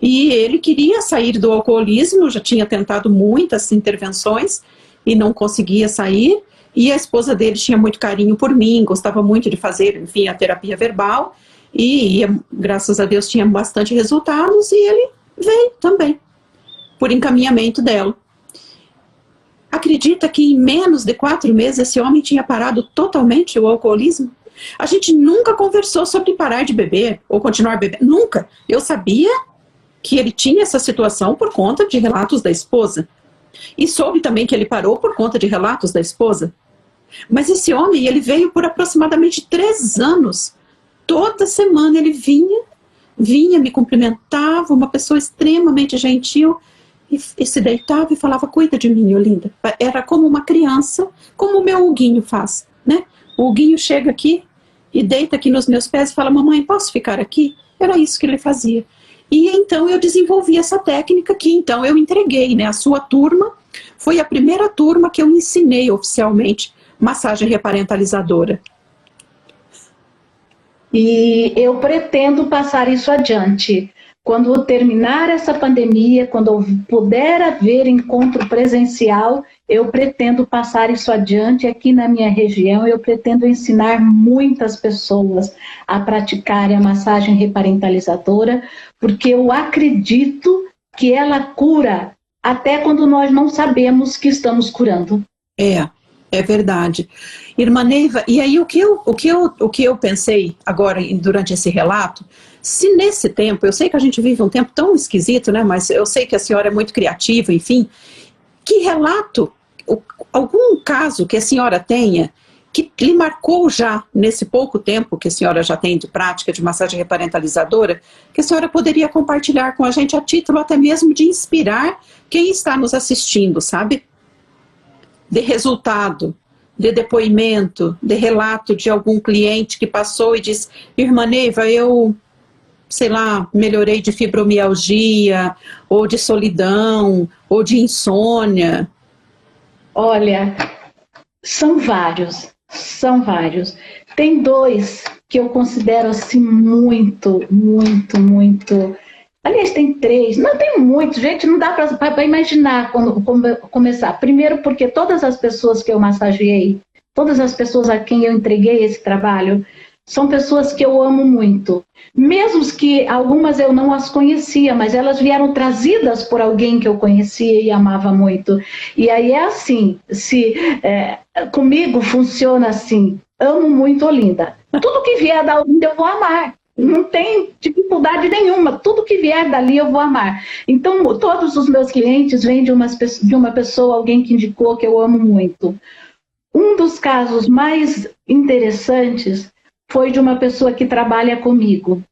E ele queria sair do alcoolismo, já tinha tentado muitas intervenções, e não conseguia sair, e a esposa dele tinha muito carinho por mim, gostava muito de fazer, enfim, a terapia verbal, e graças a Deus tinha bastante resultados, e ele veio também, por encaminhamento dela. Acredita que em menos de 4 meses esse homem tinha parado totalmente o alcoolismo? A gente nunca conversou sobre parar de beber, ou continuar bebendo, nunca. Eu sabia que ele tinha essa situação por conta de relatos da esposa, e soube também que ele parou por conta de relatos da esposa. Mas esse homem, ele veio por aproximadamente 3 anos. Toda semana ele vinha, me cumprimentava, uma pessoa extremamente gentil, e se deitava e falava, cuida de mim, Olinda. Era como uma criança, como o meu Huguinho faz, né? O Huguinho chega aqui e deita aqui nos meus pés e fala, mamãe, posso ficar aqui? Era isso que ele fazia. E então eu desenvolvi essa técnica que então eu entreguei, né? A sua turma foi a primeira turma que eu ensinei oficialmente massagem reparentalizadora. E eu pretendo passar isso adiante. Quando terminar essa pandemia, quando puder haver encontro presencial, eu pretendo passar isso adiante aqui na minha região. Eu pretendo ensinar muitas pessoas a praticarem a massagem reparentalizadora, porque eu acredito que ela cura até quando nós não sabemos que estamos curando. É verdade. Irmã Neiva, e aí o que eu pensei agora durante esse relato, se nesse tempo, eu sei que a gente vive um tempo tão esquisito, né, mas eu sei que a senhora é muito criativa, enfim, que relato, algum caso que a senhora tenha, que lhe marcou já nesse pouco tempo que a senhora já tem de prática de massagem reparentalizadora, que a senhora poderia compartilhar com a gente a título até mesmo de inspirar quem está nos assistindo, sabe? De resultado, de depoimento, de relato de algum cliente que passou e disse, irmã Neiva, eu sei lá, melhorei de fibromialgia, ou de solidão, ou de insônia? Olha, são vários, são vários. Tem dois que eu considero assim muito, muito, muito. Aliás, tem três, não tem muitos, gente, não dá para imaginar quando começar. Primeiro, porque todas as pessoas que eu massageei, todas as pessoas a quem eu entreguei esse trabalho, são pessoas que eu amo muito. Mesmo que algumas eu não as conhecia, mas elas vieram trazidas por alguém que eu conhecia e amava muito. E aí é assim, comigo funciona assim, amo muito Olinda. Tudo que vier da Olinda eu vou amar. Não tem dificuldade nenhuma, tudo que vier dali eu vou amar. Então, todos os meus clientes vêm de uma pessoa, alguém que indicou que eu amo muito. Um dos casos mais interessantes foi de uma pessoa que trabalha comigo.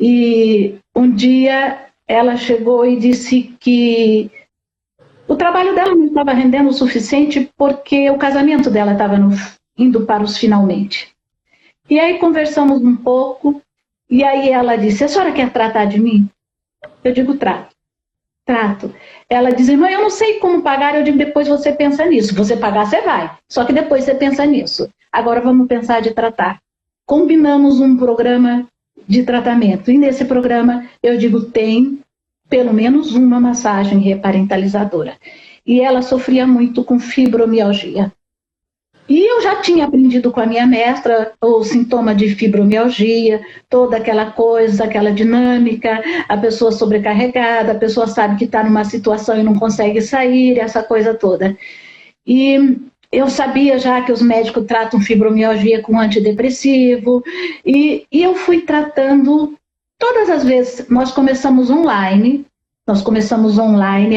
E um dia ela chegou e disse que o trabalho dela não estava rendendo o suficiente porque o casamento dela estava indo para os finalmente. E aí conversamos um pouco, e aí ela disse, a senhora quer tratar de mim? Eu digo, trato. Ela diz, irmã, eu não sei como pagar. Eu digo, depois você pensa nisso. Você pagar, você vai. Só que depois você pensa nisso. Agora vamos pensar de tratar. Combinamos um programa de tratamento. E nesse programa, eu digo, tem pelo menos uma massagem reparentalizadora. E ela sofria muito com fibromialgia. E eu já tinha aprendido com a minha mestra o sintoma de fibromialgia, toda aquela coisa, aquela dinâmica, a pessoa sobrecarregada, a pessoa sabe que está numa situação e não consegue sair, essa coisa toda. E eu sabia já que os médicos tratam fibromialgia com antidepressivo, e eu fui tratando todas as vezes. Nós começamos online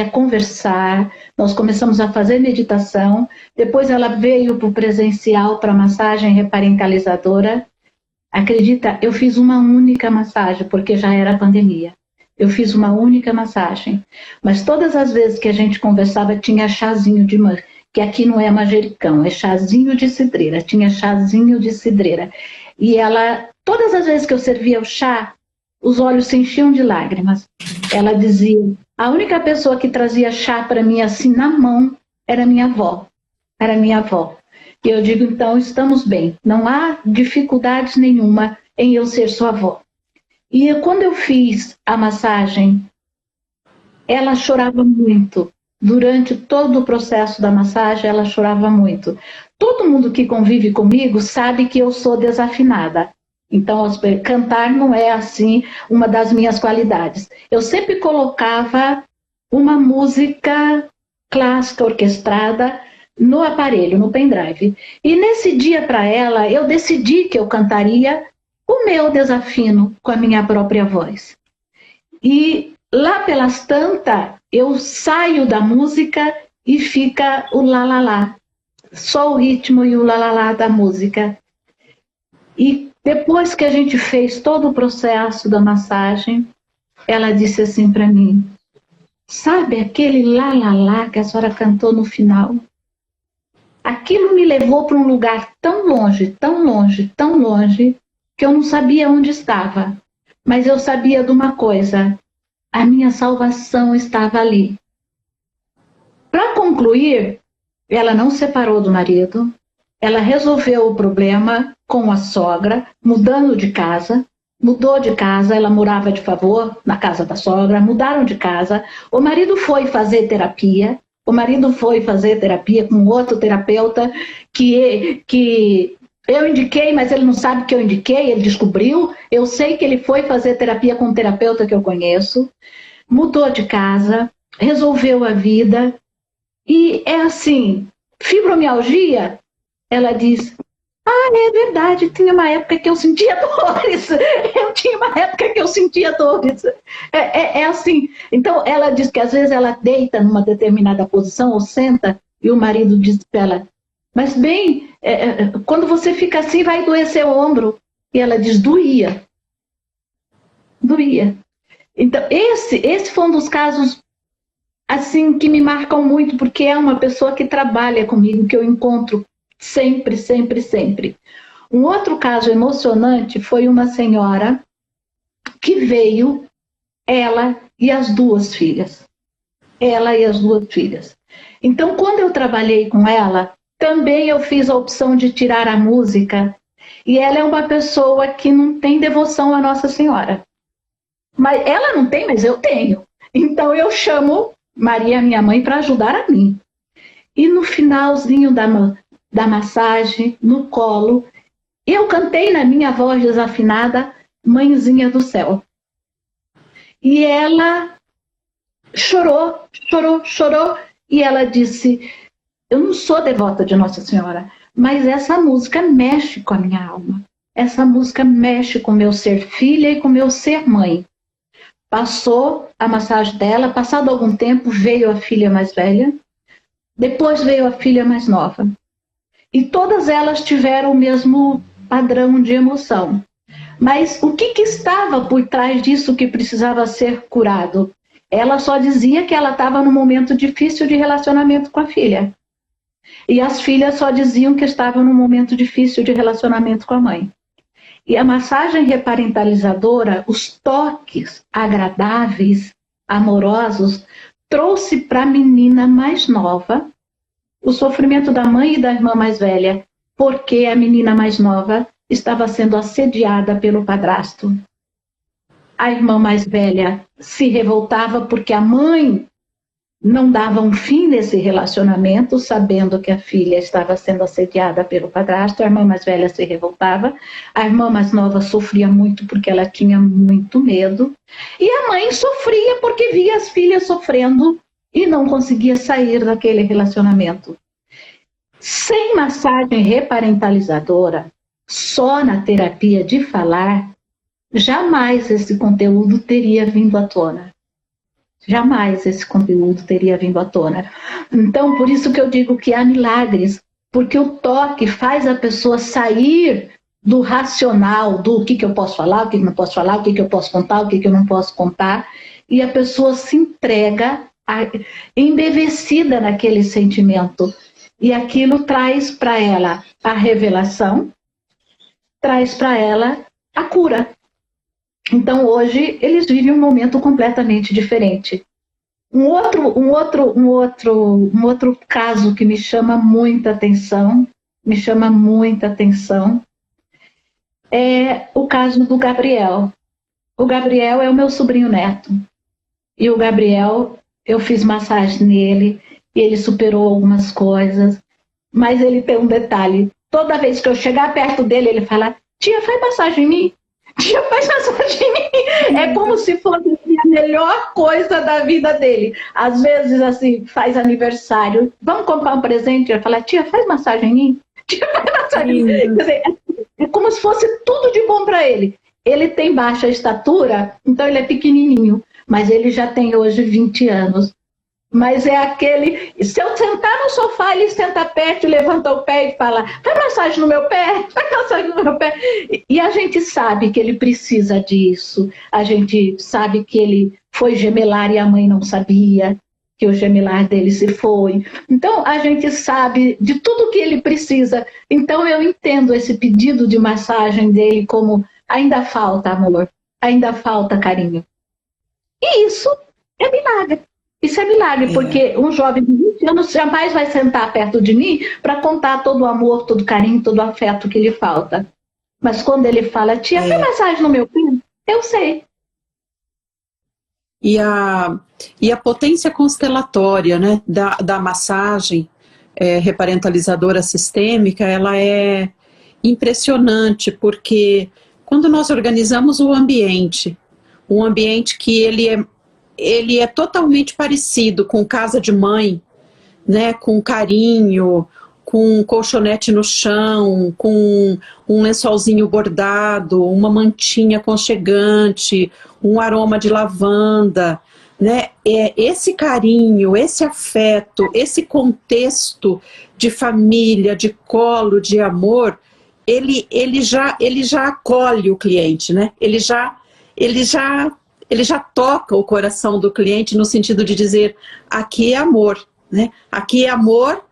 a conversar, nós começamos a fazer meditação, depois ela veio para o presencial, para massagem reparentalizadora. Acredita, eu fiz uma única massagem, porque já era pandemia. Eu fiz uma única massagem, mas todas as vezes que a gente conversava tinha chazinho de que aqui não é manjericão, é chazinho de cidreira, tinha chazinho de cidreira. E ela, todas as vezes que eu servia o chá, os olhos se enchiam de lágrimas. Ela dizia, a única pessoa que trazia chá para mim assim na mão era minha avó. Era minha avó. E eu digo, então, estamos bem. Não há dificuldades nenhuma em eu ser sua avó. E quando eu fiz a massagem, ela chorava muito. Durante todo o processo da massagem, ela chorava muito. Todo mundo que convive comigo sabe que eu sou desafinada. Então, cantar não é, assim, uma das minhas qualidades. Eu sempre colocava uma música clássica, orquestrada, no aparelho, no pendrive. E nesse dia, para ela, eu decidi que eu cantaria o meu desafino com a minha própria voz. E lá pelas tantas, eu saio da música e fica o lá-lá-lá. Só o ritmo e o lá-lá-lá da música. E depois que a gente fez todo o processo da massagem, ela disse assim para mim, sabe aquele lá-lá-lá que a senhora cantou no final? Aquilo me levou para um lugar tão longe, tão longe, tão longe, que eu não sabia onde estava. Mas eu sabia de uma coisa, a minha salvação estava ali. Para concluir, ela não separou do marido, ela resolveu o problema com a sogra, mudou de casa, ela morava de favor na casa da sogra, mudaram de casa, o marido foi fazer terapia com outro terapeuta que eu indiquei, mas ele não sabe que eu indiquei, ele descobriu, eu sei que ele foi fazer terapia com um terapeuta que eu conheço, mudou de casa, resolveu a vida, e é assim, fibromialgia, ela diz, é verdade, tinha uma época que eu sentia dores, é assim, então ela diz que às vezes ela deita numa determinada posição ou senta, e o marido diz para ela, mas bem, quando você fica assim vai doer seu ombro, e ela diz, doía, então esse foi um dos casos assim, que me marcam muito, porque é uma pessoa que trabalha comigo, que eu encontro sempre, sempre, sempre. Um outro caso emocionante foi uma senhora que veio ela e as duas filhas. Ela e as duas filhas. Então, quando eu trabalhei com ela, também eu fiz a opção de tirar a música. E ela é uma pessoa que não tem devoção à Nossa Senhora. Mas ela não tem, mas eu tenho. Então eu chamo Maria, minha mãe, para ajudar a mim. E no finalzinho da massagem, no colo, eu cantei na minha voz desafinada, Mãezinha do Céu. E ela chorou, chorou, chorou. E ela disse, eu não sou devota de Nossa Senhora, mas essa música mexe com a minha alma. Essa música mexe com o meu ser filha e com o meu ser mãe. Passou a massagem dela, passado algum tempo veio a filha mais velha, depois veio a filha mais nova. E todas elas tiveram o mesmo padrão de emoção. Mas o que estava por trás disso que precisava ser curado? Ela só dizia que ela estava num momento difícil de relacionamento com a filha. E as filhas só diziam que estavam num momento difícil de relacionamento com a mãe. E a massagem reparentalizadora, os toques agradáveis, amorosos, trouxe para a menina mais nova o sofrimento da mãe e da irmã mais velha, porque a menina mais nova estava sendo assediada pelo padrasto. A irmã mais velha se revoltava porque a mãe não dava um fim nesse relacionamento, sabendo que a filha estava sendo assediada pelo padrasto. A irmã mais velha se revoltava, a irmã mais nova sofria muito porque ela tinha muito medo, e a mãe sofria porque via as filhas sofrendo e não conseguia sair daquele relacionamento. Sem massagem reparentalizadora, só na terapia de falar, jamais esse conteúdo teria vindo à tona. Jamais esse conteúdo teria vindo à tona. Então, por isso que eu digo que há milagres, porque o toque faz a pessoa sair do racional, do que eu posso falar, o que não posso falar, o que eu posso contar, o que eu não posso contar, e a pessoa se entrega embevecida naquele sentimento. E aquilo traz para ela a revelação, traz para ela a cura. Então, hoje, eles vivem um momento completamente diferente. Um outro caso que me chama muita atenção, é o caso do Gabriel. O Gabriel é o meu sobrinho neto. E o Gabriel, eu fiz massagem nele, e ele superou algumas coisas, mas ele tem um detalhe. Toda vez que eu chegar perto dele, ele fala, tia, faz massagem em mim. Tia, faz massagem em mim. É como se fosse a melhor coisa da vida dele. Às vezes, assim, faz aniversário, vamos comprar um presente, ele fala, tia, faz massagem em mim. Tia, faz massagem em mim. Quer dizer, é como se fosse tudo de bom para ele. Ele tem baixa estatura, então ele é pequenininho, mas ele já tem hoje 20 anos. Mas é aquele, se eu sentar no sofá, ele senta perto, levanta o pé e fala, faz massagem no meu pé, faz massagem no meu pé. E a gente sabe que ele precisa disso, a gente sabe que ele foi gemelar e a mãe não sabia que o gemelar dele se foi. Então a gente sabe de tudo que ele precisa. Então eu entendo esse pedido de massagem dele como ainda falta amor, ainda falta carinho. E isso é milagre. Isso é milagre, porque um jovem de 20 anos jamais vai sentar perto de mim para contar todo o amor, todo o carinho, todo o afeto que lhe falta. Mas quando ele fala, tia, faz massagem no meu pé, eu sei. E a potência constelatória, né, da massagem reparentalizadora sistêmica, ela é impressionante, porque quando nós organizamos o ambiente, um ambiente que ele é totalmente parecido com casa de mãe, né, com carinho, com um colchonete no chão, com um lençolzinho bordado, uma mantinha aconchegante, um aroma de lavanda, né? Esse carinho, esse afeto, esse contexto de família, de colo, de amor, ele já acolhe o cliente, né? Ele já toca o coração do cliente no sentido de dizer, aqui é amor, né? Aqui é amor,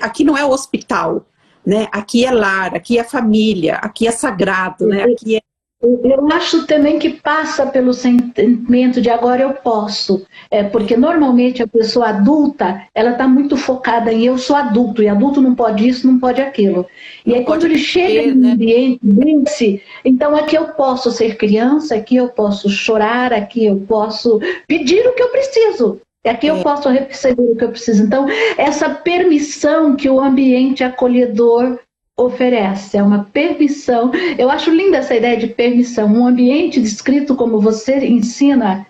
aqui não é hospital, né? Aqui é lar, aqui é família, aqui é sagrado, né? Aqui Eu acho também que passa pelo sentimento de agora eu posso, porque normalmente a pessoa adulta, ela está muito focada em eu sou adulto, e adulto não pode isso, não pode aquilo. E aí quando ele chega em um ambiente desse, então aqui eu posso ser criança, aqui eu posso chorar, aqui eu posso pedir o que eu preciso. Aqui eu posso receber o que eu preciso. Então, essa permissão que o ambiente acolhedor oferece, é uma permissão. Eu acho linda essa ideia de permissão. Um ambiente descrito como você ensina,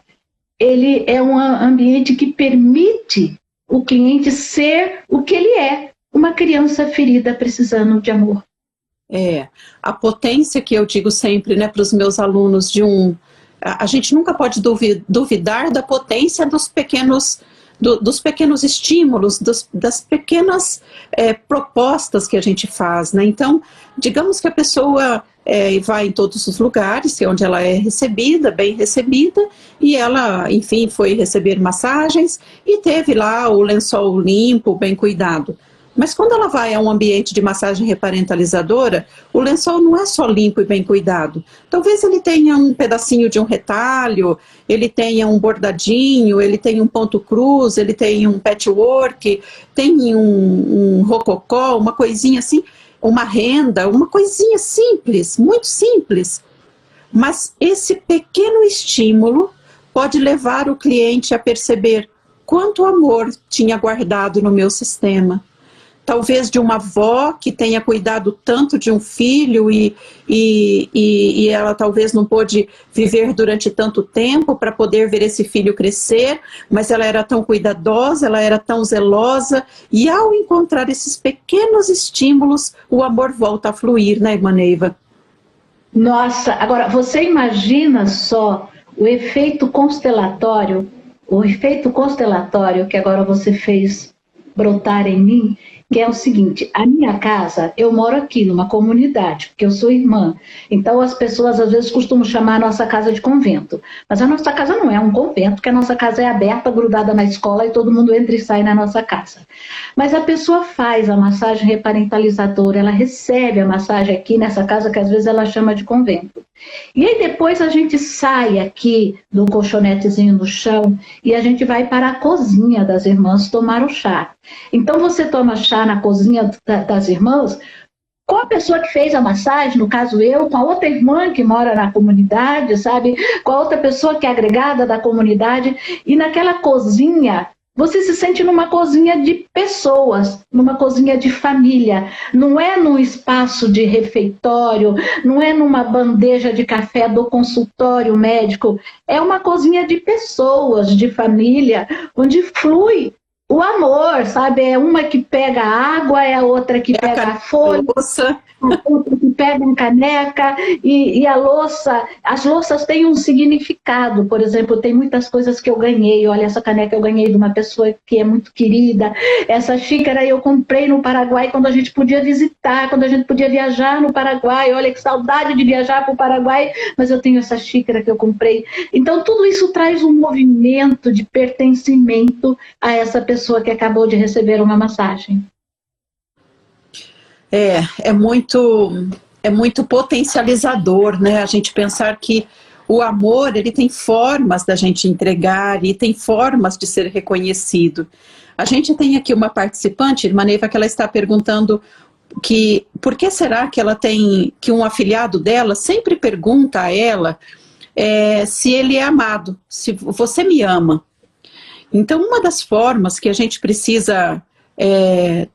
ele é um ambiente que permite o cliente ser o que ele é, uma criança ferida precisando de amor. A potência que eu digo sempre, né, para os meus alunos a gente nunca pode duvidar da potência dos pequenos estímulos, das pequenas propostas que a gente faz, né? Então, digamos que a pessoa vai em todos os lugares onde ela é recebida, bem recebida, e ela, enfim, foi receber massagens e teve lá o lençol limpo, bem cuidado. Mas quando ela vai a um ambiente de massagem reparentalizadora, o lençol não é só limpo e bem cuidado. Talvez ele tenha um pedacinho de um retalho, ele tenha um bordadinho, ele tenha um ponto cruz, ele tenha um patchwork, tem um rococó, uma coisinha assim, uma renda, uma coisinha simples, muito simples. Mas esse pequeno estímulo pode levar o cliente a perceber quanto amor tinha guardado no meu sistema. Talvez de uma avó que tenha cuidado tanto de um filho e ela talvez não pôde viver durante tanto tempo para poder ver esse filho crescer, mas ela era tão cuidadosa, ela era tão zelosa, e ao encontrar esses pequenos estímulos, o amor volta a fluir, né, irmã Neiva? Nossa, agora você imagina só o efeito constelatório que agora você fez brotar em mim, que é o seguinte: a minha casa, eu moro aqui numa comunidade, porque eu sou irmã, então as pessoas às vezes costumam chamar a nossa casa de convento, mas a nossa casa não é um convento, porque a nossa casa é aberta, grudada na escola e todo mundo entra e sai na nossa casa. Mas a pessoa faz a massagem reparentalizadora, ela recebe a massagem aqui nessa casa que às vezes ela chama de convento. E aí depois a gente sai aqui do colchonetezinho no chão e a gente vai para a cozinha das irmãs tomar o chá. Então você toma chá na cozinha das irmãs com a pessoa que fez a massagem, no caso eu, com a outra irmã que mora na comunidade, sabe? Com a outra pessoa que é agregada da comunidade, e naquela cozinha você se sente numa cozinha de pessoas, numa cozinha de família. Não é num espaço de refeitório, não é numa bandeja de café do consultório médico. É uma cozinha de pessoas, de família, onde flui o amor, sabe? É uma que pega a água, é a outra que pega a folha, a outra que pega a caneca, e a louça. As louças têm um significado. Por exemplo, tem muitas coisas que eu ganhei. Olha, essa caneca eu ganhei de uma pessoa que é muito querida. Essa xícara eu comprei no Paraguai quando a gente podia visitar, quando a gente podia viajar no Paraguai. Olha que saudade de viajar para o Paraguai, mas eu tenho essa xícara que eu comprei. Então tudo isso traz um movimento de pertencimento a essa pessoa que acabou de receber uma massagem. É muito potencializador, né? A gente pensar que o amor, ele tem formas da gente entregar e tem formas de ser reconhecido. A gente tem aqui uma participante, irmã Neiva, que ela está perguntando que por que será que ela tem, que um afiliado dela sempre pergunta a ela se ele é amado, se você me ama. Então, uma das formas que a gente precisa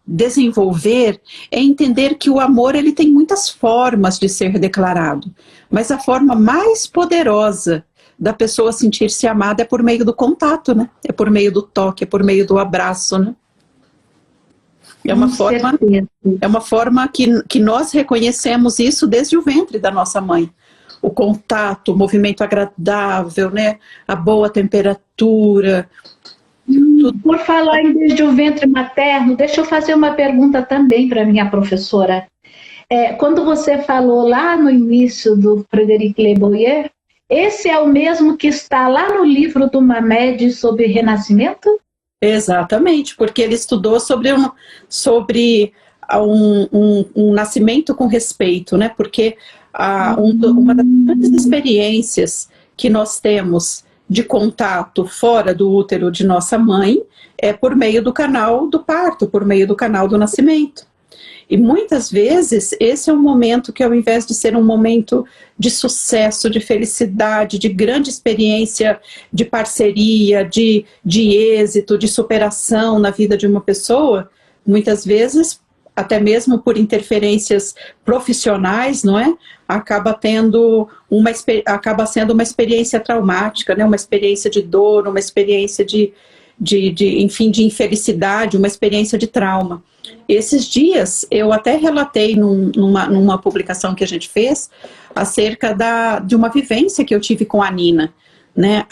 desenvolver é entender que o amor, ele tem muitas formas de ser declarado, mas a forma mais poderosa da pessoa sentir-se amada é por meio do contato, né? É por meio do toque, é por meio do abraço, né? É uma forma que nós reconhecemos isso desde o ventre da nossa mãe. O contato, o movimento agradável, né? A boa temperatura. Por falar em desde o ventre materno, deixa eu fazer uma pergunta também para a minha professora. Quando você falou lá no início do Frederic Leboyer, esse é o mesmo que está lá no livro do Mamed sobre renascimento? Exatamente, porque ele estudou sobre um nascimento com respeito, né? Porque uma das grandes experiências que nós temos de contato fora do útero de nossa mãe é por meio do canal do parto, por meio do canal do nascimento. E muitas vezes esse é um momento que, ao invés de ser um momento de sucesso, de felicidade, de grande experiência, de parceria, de êxito, de superação na vida de uma pessoa, muitas vezes, até mesmo por interferências profissionais, não é? Acaba sendo uma experiência traumática, né? Uma experiência de dor, uma experiência enfim, de infelicidade, uma experiência de trauma. Esses dias, eu até relatei numa publicação que a gente fez acerca de uma vivência que eu tive com a Nina, né?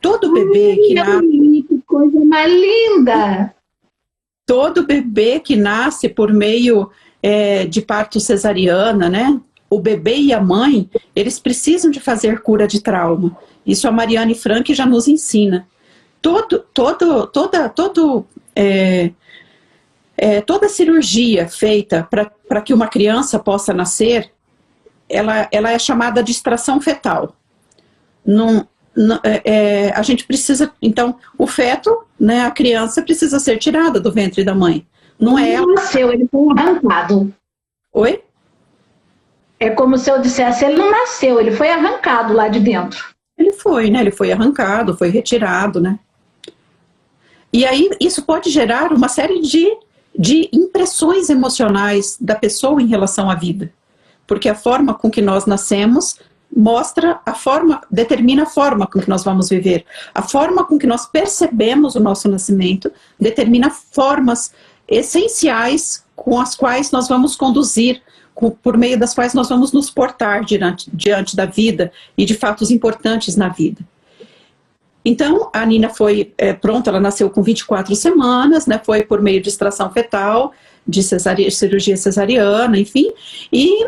Todo bebê que nasce... Que coisa mais linda! Todo bebê que nasce por meio de parto cesariana, né? O bebê e a mãe, eles precisam de fazer cura de trauma. Isso a Mariane Frank já nos ensina. Toda cirurgia feita para que uma criança possa nascer, ela é chamada de extração fetal. A gente precisa, então, o feto, né, a criança precisa ser tirada do ventre da mãe. Não é ela. Ele nasceu, ele foi arrancado. Oi? É como se eu dissesse, ele não nasceu, ele foi arrancado lá de dentro. Ele foi, né? Ele foi arrancado, foi retirado, né? E aí isso pode gerar uma série de impressões emocionais da pessoa em relação à vida. Porque a forma com que nós nascemos determina a forma com que nós vamos viver. A forma com que nós percebemos o nosso nascimento determina formas essenciais com as quais nós vamos conduzir, por meio das quais nós vamos nos portar diante da vida e de fatos importantes na vida. Então, a Nina foi pronta, ela nasceu com 24 semanas, né, foi por meio de extração fetal, de cirurgia cesariana, enfim, e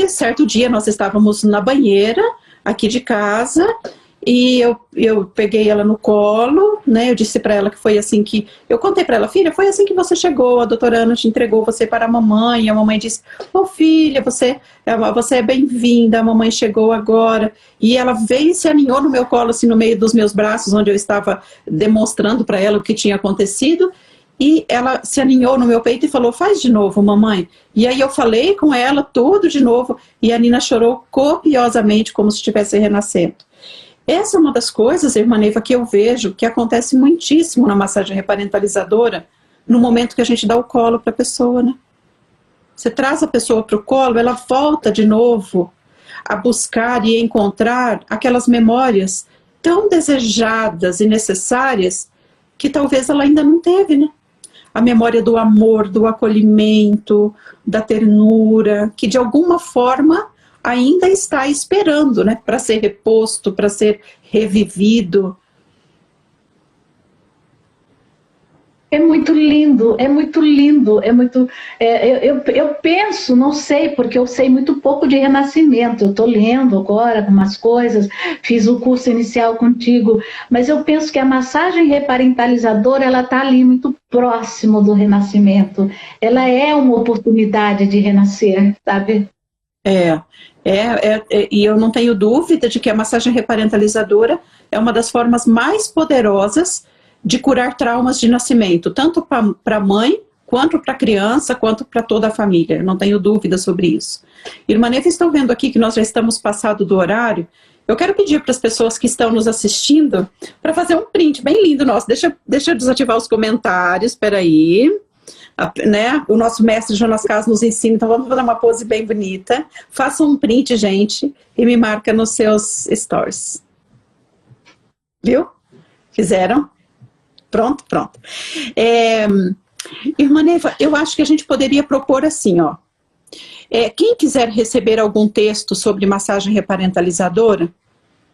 certo dia nós estávamos na banheira, aqui de casa, e eu peguei ela no colo, né, eu disse para ela que foi assim que... Eu contei para ela, filha, foi assim que você chegou, a doutora Ana te entregou você para a mamãe, e a mamãe disse, filha, você é bem-vinda, a mamãe chegou agora, e ela veio e se aninhou no meu colo, assim, no meio dos meus braços, onde eu estava demonstrando para ela o que tinha acontecido, e ela se aninhou no meu peito e falou, faz de novo, mamãe. E aí eu falei com ela tudo de novo, e a Nina chorou copiosamente, como se estivesse renascendo. Essa é uma das coisas, irmã Neiva, que eu vejo que acontece muitíssimo na massagem reparentalizadora, no momento que a gente dá o colo para a pessoa, né? Você traz a pessoa para o colo, ela volta de novo a buscar e encontrar aquelas memórias tão desejadas e necessárias que talvez ela ainda não teve, né? A memória do amor, do acolhimento, da ternura, que de alguma forma ainda está esperando, né, para ser reposto, para ser revivido. É muito lindo, é muito lindo, é muito... eu penso, não sei, porque eu sei muito pouco de renascimento, eu estou lendo agora algumas coisas, fiz o curso inicial contigo, mas eu penso que a massagem reparentalizadora, ela está ali muito próximo do renascimento, ela é uma oportunidade de renascer, sabe? E eu não tenho dúvida de que a massagem reparentalizadora é uma das formas mais poderosas de curar traumas de nascimento, tanto para a mãe, quanto para a criança, quanto para toda a família. Eu não tenho dúvida sobre isso. Irmã Neiva, estão vendo aqui que nós já estamos passado do horário. Eu quero pedir para as pessoas que estão nos assistindo para fazer um print bem lindo nosso. Deixa eu desativar os comentários, espera aí. Né? O nosso mestre Jonas Cas nos ensina, então vamos fazer uma pose bem bonita. Façam um print, gente, e me marca nos seus stories. Viu? Fizeram? Pronto. Irmã Neiva, eu acho que a gente poderia propor assim, ó. Quem quiser receber algum texto sobre massagem reparentalizadora,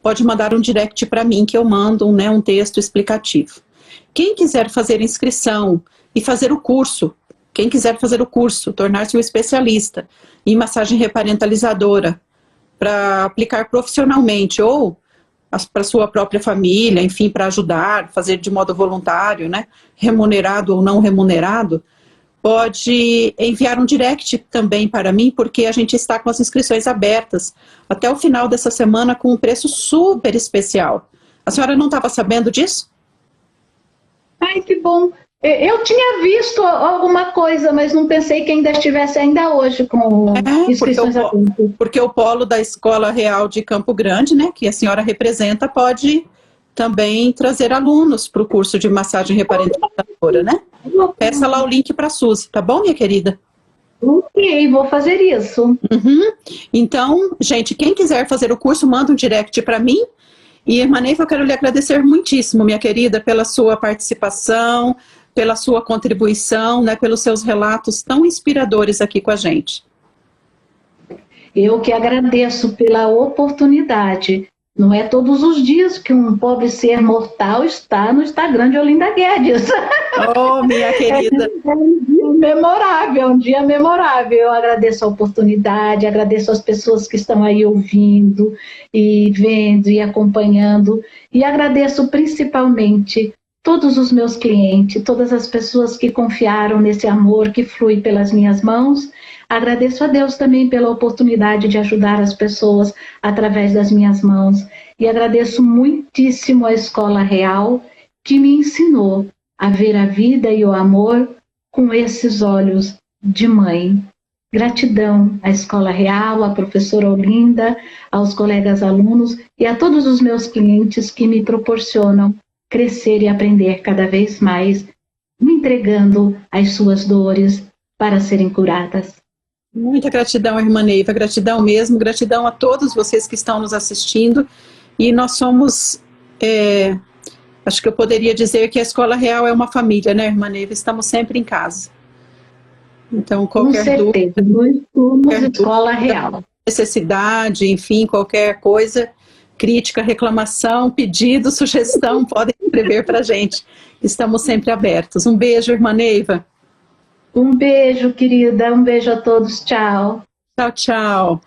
pode mandar um direct para mim, que eu mando um texto explicativo. Quem quiser fazer inscrição e fazer o curso, tornar-se um especialista em massagem reparentalizadora, para aplicar profissionalmente, ou para sua própria família, enfim, para ajudar, fazer de modo voluntário, né, remunerado ou não remunerado, pode enviar um direct também para mim, porque a gente está com as inscrições abertas até o final dessa semana com um preço super especial. A senhora não estava sabendo disso? Ai, que bom. Eu tinha visto alguma coisa, mas não pensei que ainda estivesse ainda hoje com inscrições abertas. Porque o polo da Escola Real de Campo Grande, né, que a senhora representa, pode também trazer alunos para o curso de massagem reparadora, né? Peça lá o link para a Suzy, tá bom, minha querida? Ok, vou fazer isso. Então, gente, quem quiser fazer o curso, manda um direct para mim. E, irmã Neiva, eu quero lhe agradecer muitíssimo, minha querida, pela sua participação, pela sua contribuição, né, pelos seus relatos tão inspiradores aqui com a gente. Eu que agradeço pela oportunidade. Não é todos os dias que um pobre ser mortal está no Instagram de Olinda Guedes. Oh, minha querida. É um dia memorável, é um dia memorável. Eu agradeço a oportunidade, agradeço as pessoas que estão aí ouvindo e vendo e acompanhando. E agradeço principalmente todos os meus clientes, todas as pessoas que confiaram nesse amor que flui pelas minhas mãos. Agradeço a Deus também pela oportunidade de ajudar as pessoas através das minhas mãos. E agradeço muitíssimo a Escola Real, que me ensinou a ver a vida e o amor com esses olhos de mãe. Gratidão à Escola Real, à professora Olinda, aos colegas alunos e a todos os meus clientes que me proporcionam crescer e aprender cada vez mais, me entregando as suas dores para serem curadas. Muita gratidão, irmã Neiva, gratidão mesmo, gratidão a todos vocês que estão nos assistindo. E nós somos, acho que eu poderia dizer que a Escola Real é uma família, né, irmã Neiva? Estamos sempre em casa. Então, qualquer dúvida, nós somos Escola Real. Necessidade, enfim, qualquer coisa, crítica, reclamação, pedido, sugestão, podem escrever para a gente. Estamos sempre abertos. Um beijo, irmã Neiva. Um beijo, querida. Um beijo a todos. Tchau. Tchau, tchau.